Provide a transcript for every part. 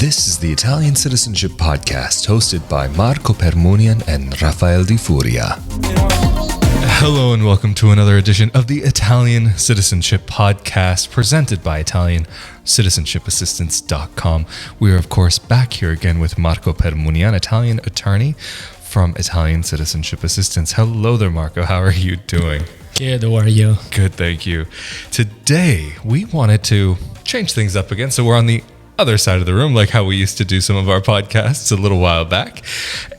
This is the Italian Citizenship Podcast, hosted by Marco Permunian and Rafael Di Furia. Hello and welcome to another edition of the Italian Citizenship Podcast, presented by Italian Citizenship Assistance.com. We are, of course, back here again with Marco Permunian, Italian attorney from Italian Citizenship Assistance. Hello there, Marco. How are you doing? Good, how are you? Good, thank you. Today, we wanted to change things up again, so we're on the other side of the room, like how we used to do some of our podcasts a little while back.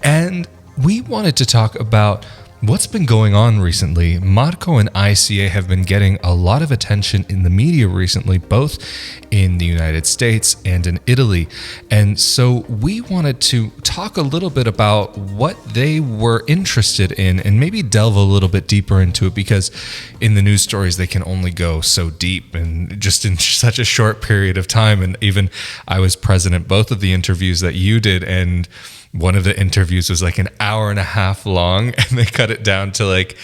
And we wanted to talk about what's been going on recently. Marco and ICA have been getting a lot of attention in the media recently, both in the United States and in Italy. And so we wanted to talk a little bit about what they were interested in and maybe delve a little bit deeper into it, because in the news stories, they can only go so deep and just in such a short period of time. And even I was present at both of the interviews that you did, and one of the interviews was like an hour and a half long, and they cut it down to like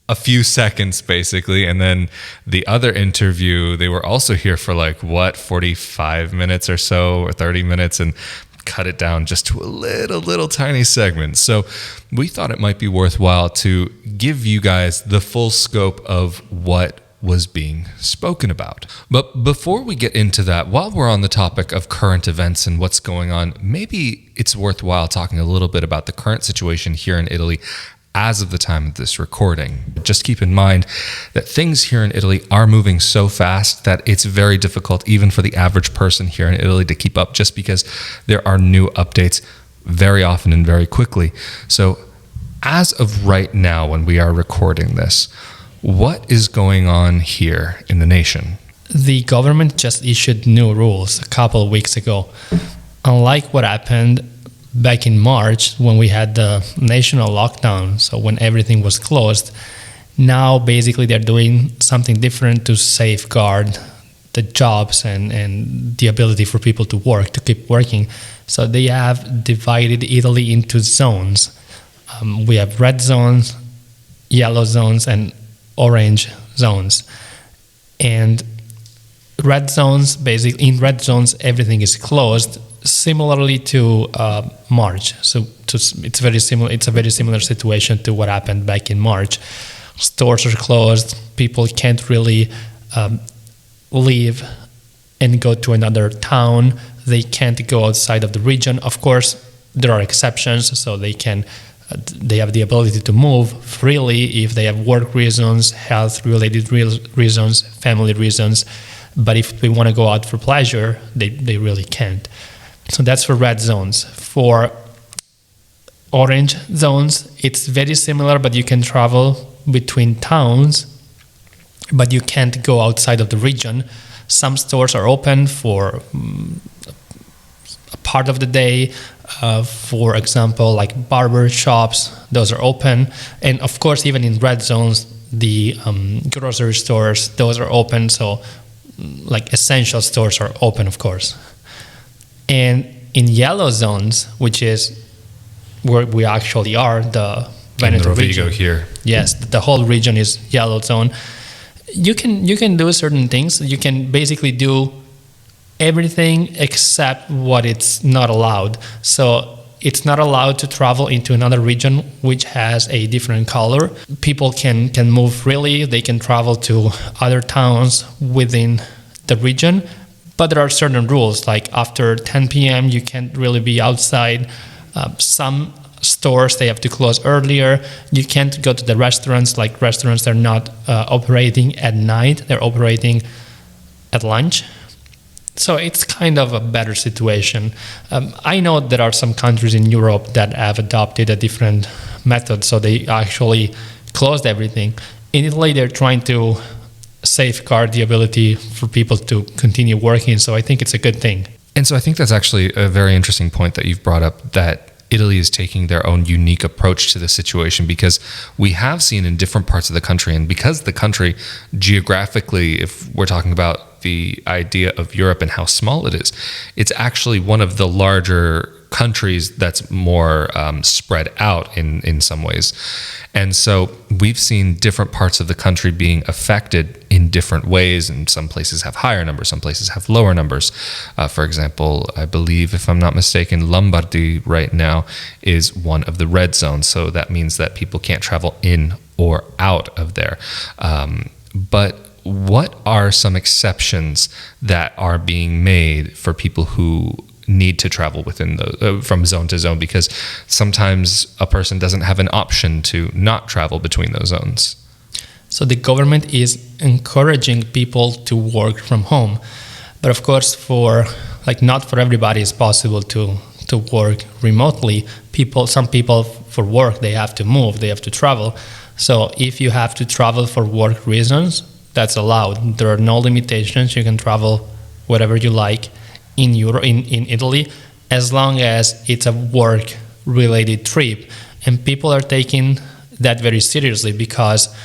a few seconds basically. And then the other interview, they were also here for 45 minutes or so, or 30 minutes, and cut it down just to a little tiny segment. So we thought it might be worthwhile to give you guys the full scope of what was being spoken about. But before we get into that, while we're on the topic of current events and what's going on, maybe it's worthwhile talking a little bit about the current situation here in Italy as of the time of this recording. Just keep in mind that things here in Italy are moving so fast that it's very difficult even for the average person here in Italy to keep up, just because there are new updates very often and very quickly. So as of right now, when we are recording this, what is going on here in the nation? The government just issued new rules a couple of weeks ago. Unlike what happened back in March when we had the national lockdown, so when everything was closed, now basically they're doing something different to safeguard the jobs and the ability for people to work, to keep working. So they have divided Italy into zones. We have red zones, yellow zones, and orange zones. And red zones, basically in red zones everything is closed, similarly to March. So it's very similar. It's a very similar situation to what happened back in March. Stores are closed. People can't really leave and go to another town. They can't go outside of the region. Of course, there are exceptions, so they have the ability to move freely if they have work reasons, health-related reasons, family reasons. But if they want to go out for pleasure, they really can't. So that's for red zones. For orange zones, it's very similar, but you can travel between towns, but you can't go outside of the region. Some stores are open for a part of the day. For example, like barber shops, those are open. And of course, even in red zones, the grocery stores, those are open. So like essential stores are open, of course. And in yellow zones, which is where we actually are, the Veneto region here. Yes, the whole region is yellow zone. You can do certain things. You can basically do everything except what it's not allowed. So it's not allowed to travel into another region which has a different color. People can move freely. They can travel to other towns within the region, but there are certain rules, like after 10 p.m. you can't really be outside. Some stores, they have to close earlier. You can't go to the restaurants. Like restaurants, they're not operating at night. They're operating at lunch. So it's kind of a better situation. I know there are some countries in Europe that have adopted a different method, so they actually closed everything. In Italy, they're trying to safeguard the ability for people to continue working, so I think it's a good thing. And so I think that's actually a very interesting point that you've brought up, that Italy is taking their own unique approach to the situation, because we have seen in different parts of the country, and because the country geographically, if we're talking about the idea of Europe and how small it is, it's actually one of the larger countries that's more spread out in some ways. And so we've seen different parts of the country being affected in different ways, and some places have higher numbers, some places have lower numbers. For example, I believe, if I'm not mistaken, Lombardy right now is one of the red zones, so that means that people can't travel in or out of there. But what are some exceptions that are being made for people who need to travel within from zone to zone, because sometimes a person doesn't have an option to not travel between those zones? So the government is encouraging people to work from home, but of course, not for everybody it's possible to work remotely. Some people for work, they have to move, they have to travel. So if you have to travel for work reasons, that's allowed. There are no limitations. You can travel wherever you like in Italy, as long as it's a work-related trip. And people are taking that very seriously, because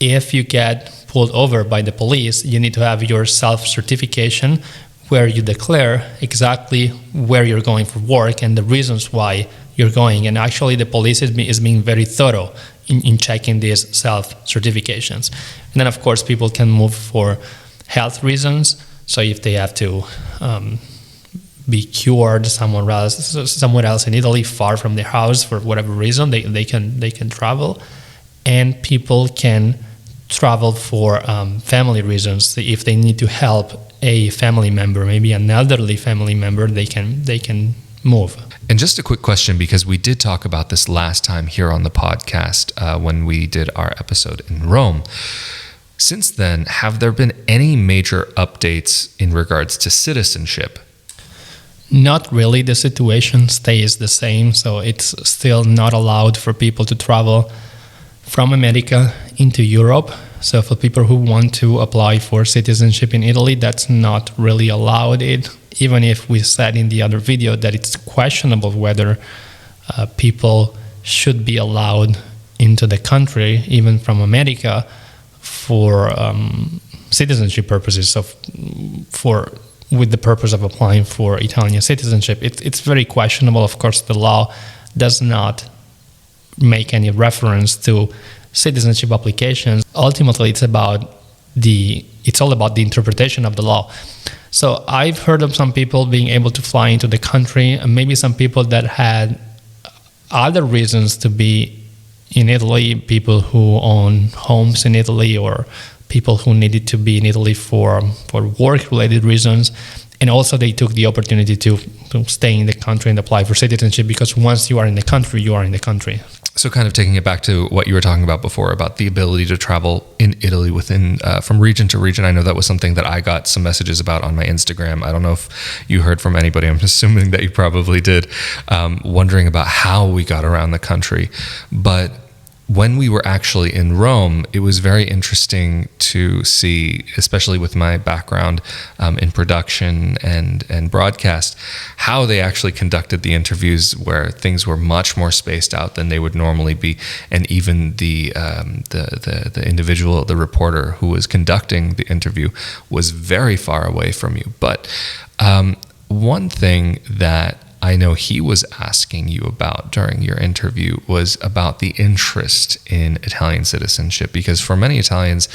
if you get pulled over by the police, you need to have your self-certification where you declare exactly where you're going for work and the reasons why you're going. And actually, the police is being very thorough in checking these self-certifications. And then, of course, people can move for health reasons. So if they have to be cured somewhere else in Italy, far from their house, for whatever reason, they can travel. And people can travel for family reasons. If they need to help a family member, maybe an elderly family member, they can move. And just a quick question, because we did talk about this last time here on the podcast when we did our episode in Rome. Since then, have there been any major updates in regards to citizenship? Not really. The situation stays the same, so it's still not allowed for people to travel from America into Europe. So for people who want to apply for citizenship in Italy, that's not really allowed. Even if we said in the other video that it's questionable whether people should be allowed into the country, even from America, for citizenship purposes, so with the purpose of applying for Italian citizenship. It's very questionable. Of course, the law does not make any reference to citizenship applications. Ultimately, it's all about the interpretation of the law. So I've heard of some people being able to fly into the country, and maybe some people that had other reasons to be in Italy, people who own homes in Italy, or people who needed to be in Italy for work-related reasons. And also they took the opportunity to stay in the country and apply for citizenship, because once you are in the country, you are in the country. So kind of taking it back to what you were talking about before, about the ability to travel in Italy within from region to region. I know that was something that I got some messages about on my Instagram. I don't know if you heard from anybody. I'm assuming that you probably did, wondering about how we got around the country. But when we were actually in Rome, it was very interesting to see, especially with my background in production and broadcast, how they actually conducted the interviews, where things were much more spaced out than they would normally be, and even the individual, the reporter who was conducting the interview, was very far away from you. But one thing that I know he was asking you about during your interview was about the interest in Italian citizenship, because for many Italians,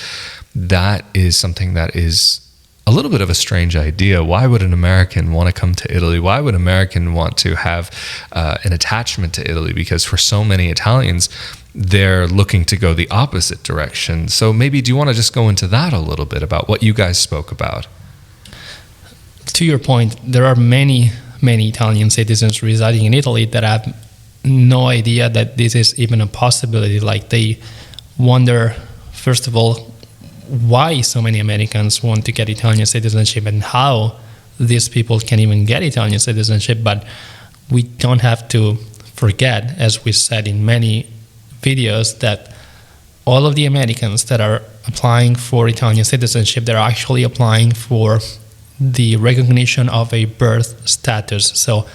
that is something that is a little bit of a strange idea. Why would an American want to come to Italy? Why would an American want to have an attachment to Italy? Because for so many Italians, they're looking to go the opposite direction. So maybe do you want to just go into that a little bit about what you guys spoke about? To your point, there are many Italian citizens residing in Italy that have no idea that this is even a possibility. Like, they wonder, first of all, why so many Americans want to get Italian citizenship and how these people can even get Italian citizenship. But we don't have to forget, as we said in many videos, that all of the Americans that are applying for Italian citizenship, they're actually applying for the recognition of a birth status. So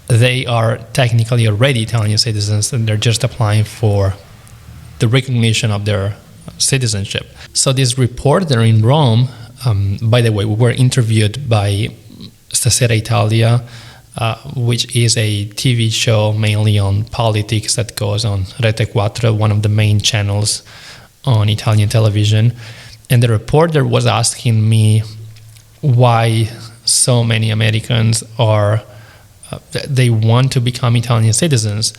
they are technically already Italian citizens, and they're just applying for the recognition of their citizenship. So this reporter in Rome, by the way, we were interviewed by Stasera Italia which is a TV show mainly on politics that goes on Rete 4, one of the main channels on Italian television. And the reporter was asking me why so many Americans they want to become Italian citizens.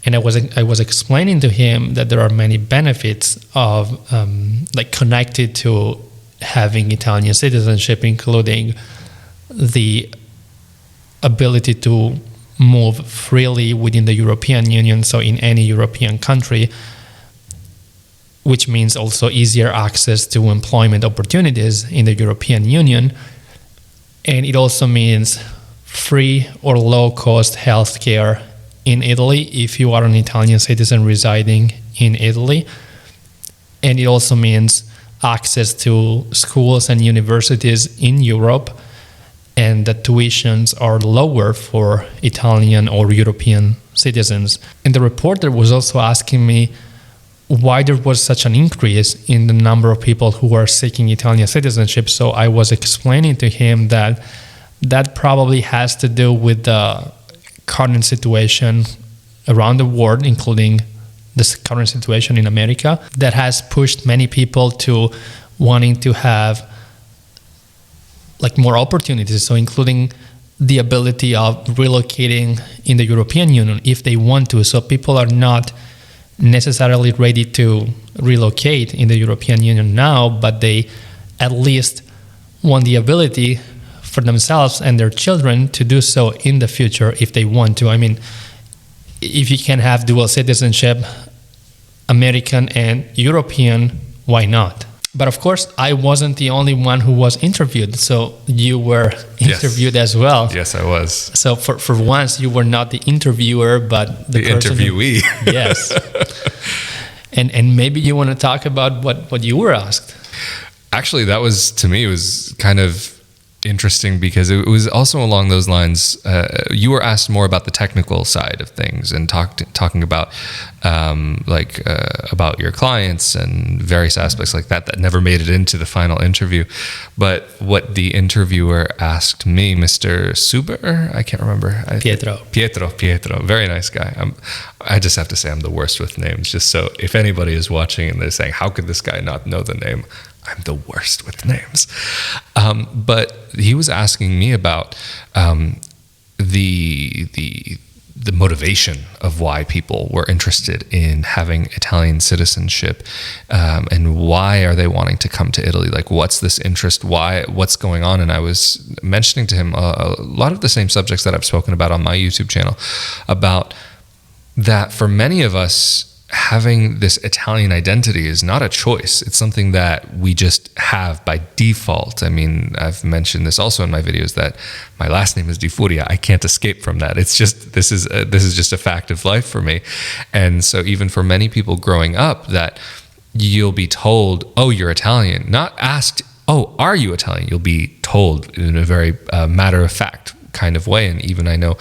And I was explaining to him that there are many benefits of connected to having Italian citizenship, including the ability to move freely within the European Union, so in any European country, which means also easier access to employment opportunities in the European Union. And it also means free or low-cost healthcare in Italy if you are an Italian citizen residing in Italy. And it also means access to schools and universities in Europe, and the tuitions are lower for Italian or European citizens. And the reporter was also asking me why there was such an increase in the number of people who are seeking Italian citizenship. So I was explaining to him that probably has to do with the current situation around the world, including this current situation in America, that has pushed many people to wanting to have more opportunities, so including the ability of relocating in the European Union if they want to. So people are not necessarily ready to relocate in the European Union now, but they at least want the ability for themselves and their children to do so in the future if they want to. I mean, if you can have dual citizenship, American and European, why not? But of course, I wasn't the only one who was interviewed. So you were interviewed as well. Yes, I was. So for once, you were not the interviewer, but the person interviewee. Yes. And maybe you want to talk about what you were asked. Actually, that was, to me, it was kind of interesting because it was also along those lines. You were asked more about the technical side of things and talking about about your clients and various aspects like that never made it into the final interview. But what the interviewer asked me, Mr. Suber, I can't remember. Pietro, very nice guy. I just have to say I'm the worst with names, just so if anybody is watching and they're saying, how could this guy not know the name? I'm the worst with names. But he was asking me about the motivation of why people were interested in having Italian citizenship, and why are they wanting to come to Italy? Like, what's this interest? What's going on? And I was mentioning to him a lot of the same subjects that I've spoken about on my YouTube channel, about that for many of us, having this Italian identity is not a choice. It's something that we just have by default. I mean, I've mentioned this also in my videos that my last name is Di Furia. I can't escape from that. It's just, this is just a fact of life for me. And so even for many people growing up, that you'll be told, oh, you're Italian, not asked, oh, are you Italian? You'll be told in a very matter of fact kind of way. And even I know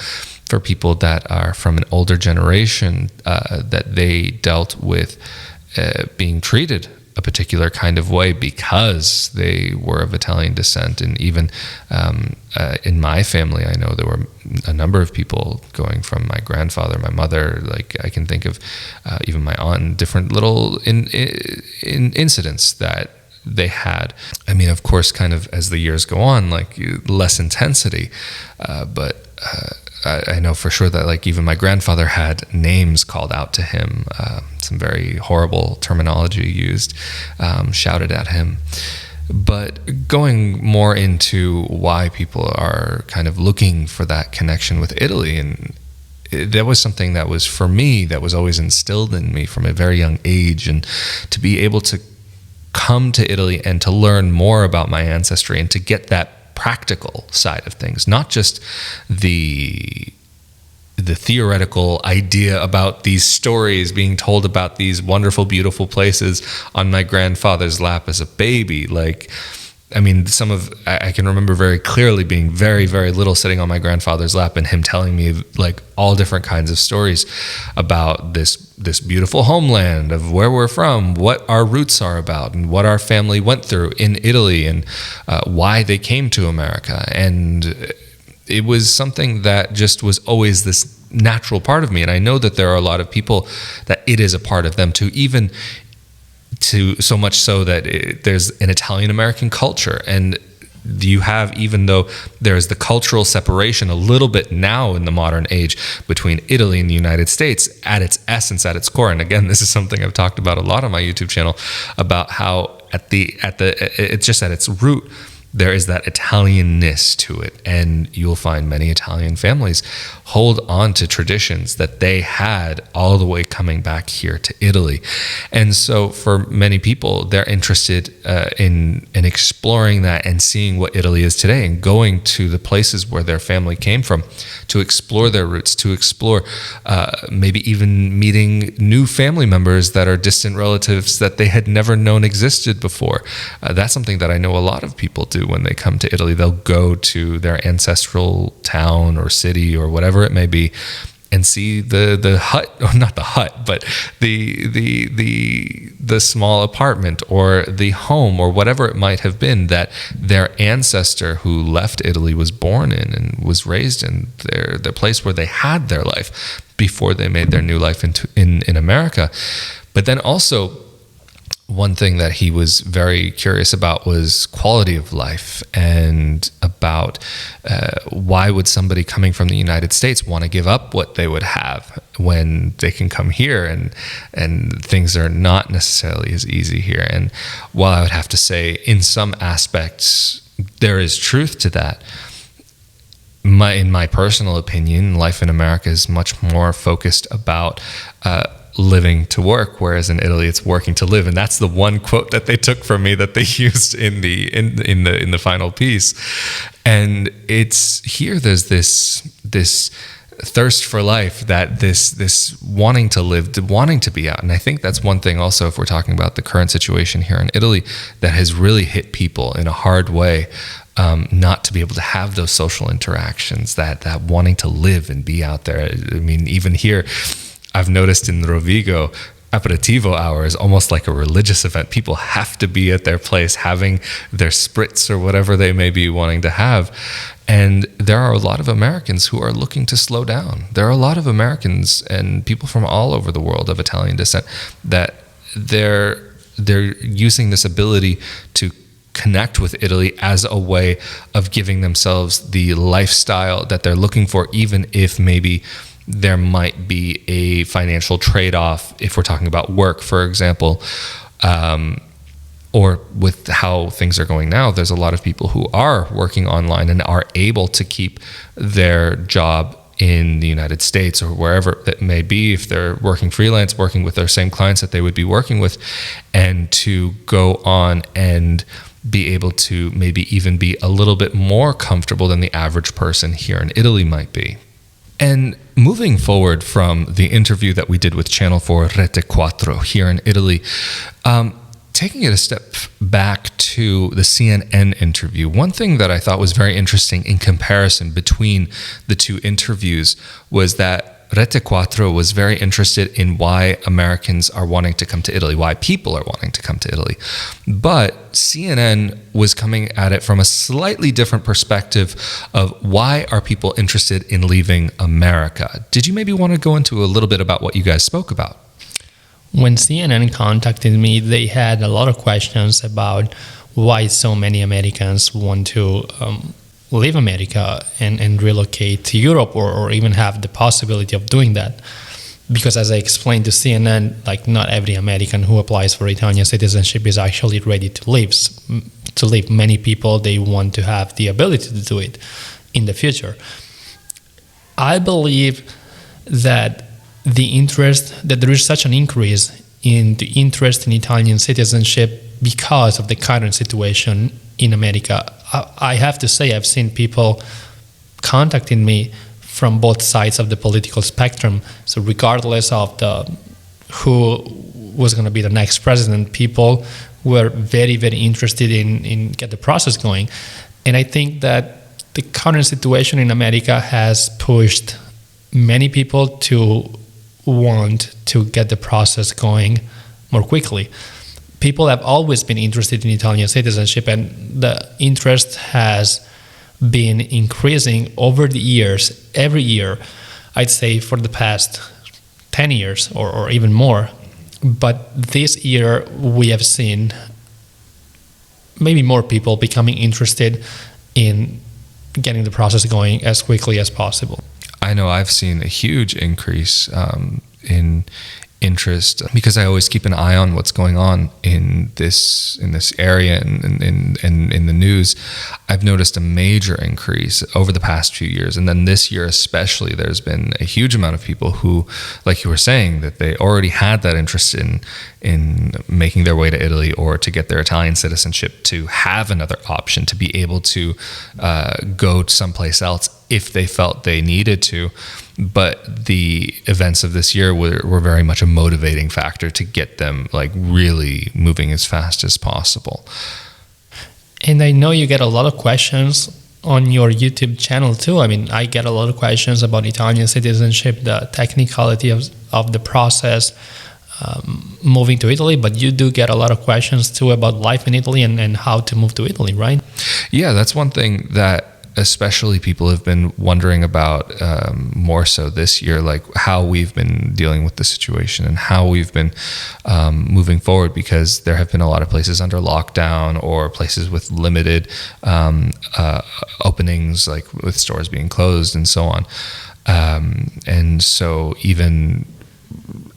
for people that are from an older generation, that they dealt with being treated a particular kind of way because they were of Italian descent. And even in my family, I know there were a number of people going from my grandfather, my mother, like I can think of even my aunt, and different little incidents that they had. I mean, of course, kind of as the years go on, like less intensity, but I know for sure that like even my grandfather had names called out to him, some very horrible terminology used, shouted at him. But going more into why people are kind of looking for that connection with Italy, and that was something that was, for me, that was always instilled in me from a very young age. And to be able to come to Italy and to learn more about my ancestry and to get that practical side of things, not just the theoretical idea about these stories being told about these wonderful, beautiful places on my grandfather's lap as a baby. Like, I mean, I can remember very clearly being very, very little, sitting on my grandfather's lap and him telling me like all different kinds of stories about this beautiful homeland, of where we're from, what our roots are about, and what our family went through in Italy, and why they came to America. And it was something that just was always this natural part of me. And I know that there are a lot of people that it is a part of them too, even to so much so that there's an Italian American culture. And you have, even though there's the cultural separation a little bit now in the modern age between Italy and the United States, at its essence, at its core, and again, this is something I've talked about a lot on my YouTube channel, about how it's just at its root, there is that Italianness to it. And you'll find many Italian families hold on to traditions that they had all the way coming back here to Italy. And so for many people, they're interested in exploring that and seeing what Italy is today, and going to the places where their family came from to explore their roots, to explore maybe even meeting new family members that are distant relatives that they had never known existed before. That's something that I know a lot of people do when they come to Italy. They'll go to their ancestral town or city or whatever it may be and see the hut, or not the hut, but the small apartment or the home or whatever it might have been that their ancestor who left Italy was born in and was raised in, their place where they had their life before they made their new life in America. But then also, one thing that he was very curious about was quality of life, and about why would somebody coming from the United States want to give up what they would have when they can come here, and things are not necessarily as easy here. And while I would have to say in some aspects there is truth to that, in my personal opinion, life in America is much more focused about living to work, whereas in Italy it's working to live. And that's the one quote that they took from me that they used in the final piece. And it's here there's this thirst for life, that this wanting to live, wanting to be out. And I think that's one thing also, if we're talking about the current situation here in Italy, that has really hit people in a hard way. Not to be able to have those social interactions, that wanting to live and be out there. I mean, even here, I've noticed in Rovigo, aperitivo hour is almost like a religious event. People have to be at their place having their spritz or whatever they may be wanting to have. And there are a lot of Americans who are looking to slow down. There are a lot of Americans and people from all over the world of Italian descent that they're using this ability to connect with Italy as a way of giving themselves the lifestyle that they're looking for, even if maybe there might be a financial trade-off if we're talking about work, for example, or with how things are going now. There's a lot of people who are working online and are able to keep their job in the United States or wherever that may be, if they're working freelance, working with their same clients that they would be working with, and to go on and be able to maybe even be a little bit more comfortable than the average person here in Italy might be. And moving forward from the interview that we did with Channel 4 Rete 4 here in Italy, taking it a step back to the CNN interview, one thing that I thought was very interesting in comparison between the two interviews was that Rete 4 was very interested in why Americans are wanting to come to Italy, why people are wanting to come to Italy. But CNN was coming at it from a slightly different perspective of why are people interested in leaving America. Did you maybe want to go into a little bit about what you guys spoke about? When CNN contacted me, they had a lot of questions about why so many Americans want to leave America and relocate to Europe, or even have the possibility of doing that. Because as I explained to CNN, like, not every American who applies for Italian citizenship is actually ready to leave. Many people, they want to have the ability to do it in the future. I believe that there is such an increase in the interest in Italian citizenship because of the current situation in America. I have to say, I've seen people contacting me from both sides of the political spectrum. So regardless of who was going to be the next president, people were very, very interested in get the process going. And I think that the current situation in America has pushed many people to want to get the process going more quickly. People have always been interested in Italian citizenship, and the interest has been increasing over the years, every year, I'd say for the past 10 years or even more. But this year we have seen maybe more people becoming interested in getting the process going as quickly as possible. I know I've seen a huge increase in interest because I always keep an eye on what's going on in this area and in the news. I've noticed a major increase over the past few years, and then this year especially, there's been a huge amount of people who, like you were saying, that they already had that interest in making their way to Italy or to get their Italian citizenship, to have another option, to be able to go someplace else if they felt they needed to. But the events of this year were very much a motivating factor to get them like really moving as fast as possible. And I know you get a lot of questions on your YouTube channel too. I mean, I get a lot of questions about Italian citizenship, the technicality of the process, moving to Italy, but you do get a lot of questions too about life in Italy and how to move to Italy, right? Yeah, that's one thing that especially people have been wondering about more so this year, like how we've been dealing with the situation and how we've been moving forward, because there have been a lot of places under lockdown or places with limited openings, like with stores being closed and so on. And so even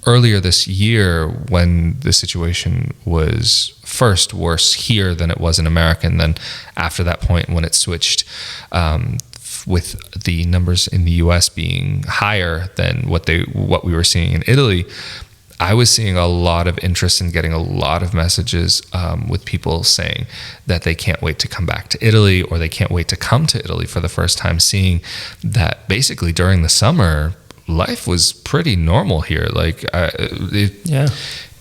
earlier this year, when the situation was first worse here than it was in America, and then after that point when it switched with the numbers in the US being higher than what we were seeing in Italy, I was seeing a lot of interest in getting a lot of messages with people saying that they can't wait to come back to Italy, or they can't wait to come to Italy for the first time, seeing that basically during the summer life was pretty normal here. Like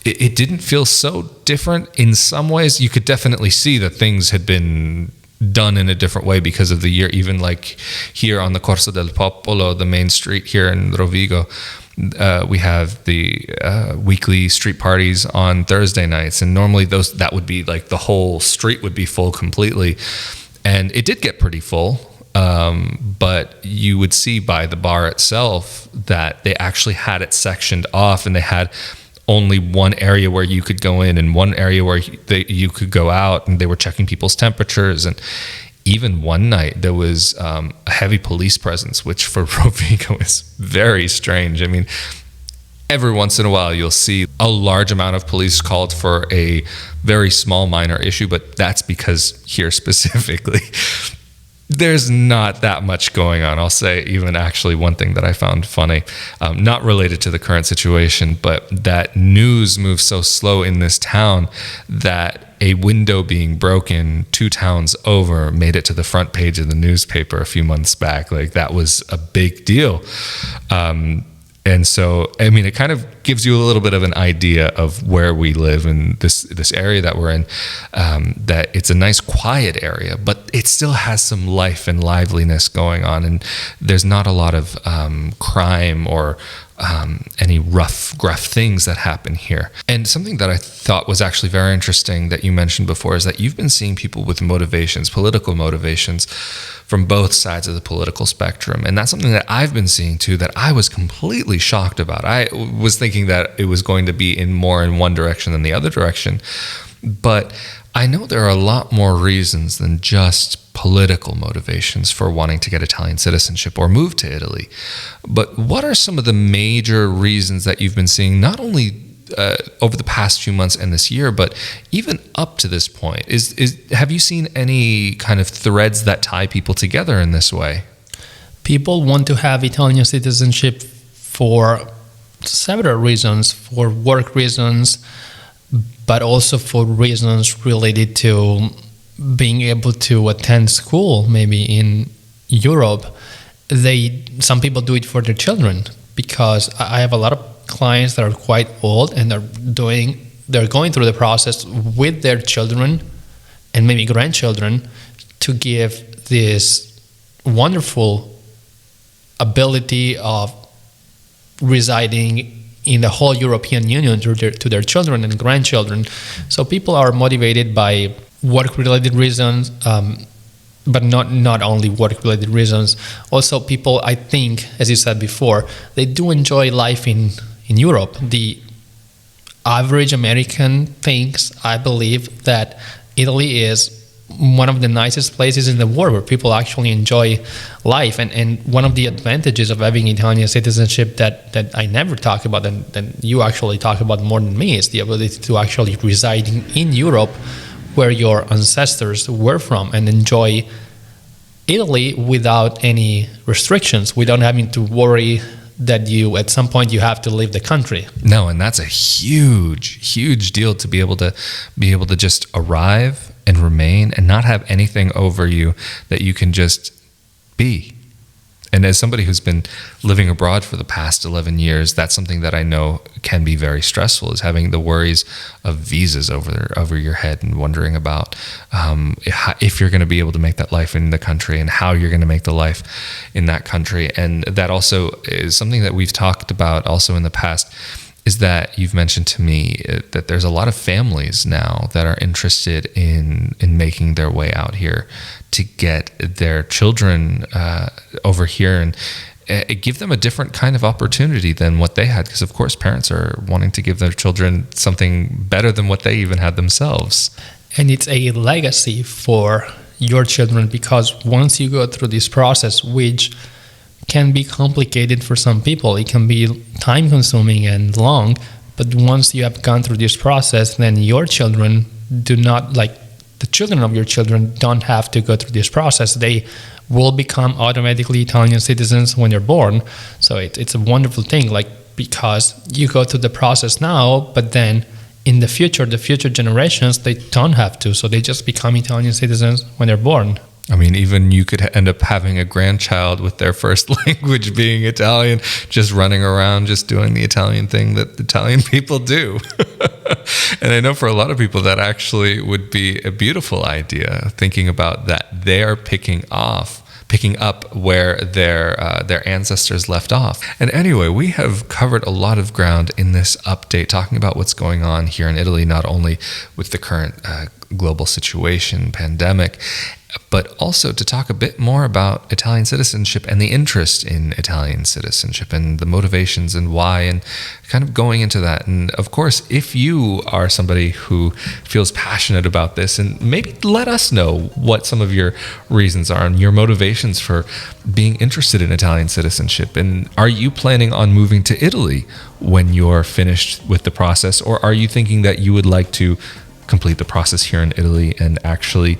it didn't feel so different in some ways. You could definitely see that things had been done in a different way because of the year. Even like here on the Corso del Popolo, the main street here in Rovigo, we have the weekly street parties on Thursday nights, and normally that would be like the whole street would be full completely, and it did get pretty full. But you would see by the bar itself that they actually had it sectioned off, and they had only one area where you could go in and one area where you could go out, and they were checking people's temperatures. And even one night there was a heavy police presence, which for Rovigo is very strange. I mean, every once in a while you'll see a large amount of police called for a very small minor issue, but that's because here specifically there's not that much going on. I'll say even actually one thing that I found funny, not related to the current situation, but that news moves so slow in this town that a window being broken 2 towns over made it to the front page of the newspaper a few months back. Like, that was a big deal. And so, I mean, it kind of gives you a little bit of an idea of where we live in this area that we're in, that it's a nice quiet area, but it still has some life and liveliness going on. And there's not a lot of crime or any gruff things that happen here. And something that I thought was actually very interesting that you mentioned before is that you've been seeing people with motivations, political motivations, from both sides of the political spectrum. And that's something that I've been seeing too, that I was completely shocked about. I was thinking that it was going to be more in one direction than the other direction. But I know there are a lot more reasons than just political motivations for wanting to get Italian citizenship or move to Italy. But what are some of the major reasons that you've been seeing, not only over the past few months and this year, but even up to this point? Have you seen any kind of threads that tie people together in this way? People want to have Italian citizenship for several reasons, for work reasons, but also for reasons related to being able to attend school, maybe in Europe. Some people do it for their children, because I have a lot of clients that are quite old, and they're going through the process with their children and maybe grandchildren to give this wonderful ability of residing in the whole European Union to their children and grandchildren. So people are motivated by work-related reasons, but not only work-related reasons. Also, people, I think, as you said before, they do enjoy life in Europe. The average American thinks, I believe, that Italy is one of the nicest places in the world where people actually enjoy life. And one of the advantages of having Italian citizenship that I never talk about, and you actually talk about more than me, is the ability to actually reside in Europe where your ancestors were from and enjoy Italy without any restrictions, without having to worry that you at some point you have to leave the country. No, and that's a huge deal to be able to just arrive and remain and not have anything over you, that you can just be. And as somebody who's been living abroad for the past 11 years, that's something that I know can be very stressful, is having the worries of visas over your head and wondering about if you're going to be able to make that life in the country and how you're going to make the life in that country. And that also is something that we've talked about also in the past, is that you've mentioned to me that there's a lot of families now that are interested in making their way out here to get their children over here and give them a different kind of opportunity than what they had. Because, of course, parents are wanting to give their children something better than what they even had themselves. And it's a legacy for your children, because once you go through this process, which can be complicated for some people, it can be time consuming and long, but once you have gone through this process, then your children do not, like the children of your children don't have to go through this process. They will become automatically Italian citizens when they're born. So it's a wonderful thing, like, because you go through the process now, but then in the future generations, they don't have to, so they just become Italian citizens when they're born. I mean, even you could end up having a grandchild with their first language being Italian, just running around, just doing the Italian thing that Italian people do. And I know for a lot of people that actually would be a beautiful idea, thinking about that they're picking up where their ancestors left off. And anyway, we have covered a lot of ground in this update, talking about what's going on here in Italy, not only with the current global situation, pandemic, but also to talk a bit more about Italian citizenship and the interest in Italian citizenship and the motivations and why, and kind of going into that. And of course, if you are somebody who feels passionate about this, and maybe let us know what some of your reasons are and your motivations for being interested in Italian citizenship. And are you planning on moving to Italy when you're finished with the process, or are you thinking that you would like to complete the process here in Italy and actually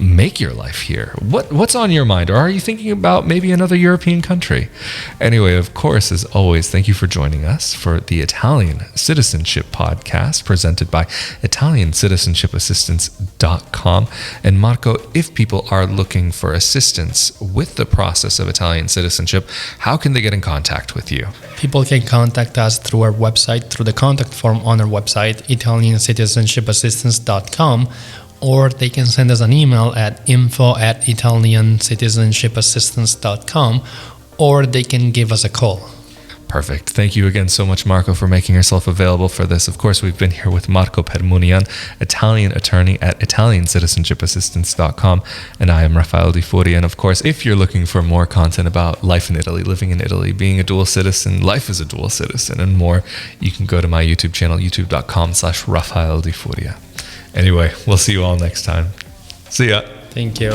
make your life here? What's on your mind? Or are you thinking about maybe another European country? Anyway, of course, as always, thank you for joining us for the Italian Citizenship Podcast, presented by ItaliancitizenshipAssistance.com. And Marco, if people are looking for assistance with the process of Italian citizenship, how can they get in contact with you? People can contact us through our website, through the contact form on our website, ItaliancitizenshipAssistance.com, or they can send us an email at info@ItaliancitizenshipAssistance.com, or they can give us a call. Perfect. Thank you again so much, Marco, for making yourself available for this. Of course, we've been here with Marco Permunian, Italian attorney at ItaliancitizenshipAssistance.com, and I am Rafael Di Furia. And of course, if you're looking for more content about life in Italy, living in Italy, being a dual citizen, life as a dual citizen, and more, you can go to my YouTube channel, youtube.com/Rafael Di Furia. Anyway, we'll see you all next time. See ya. Thank you.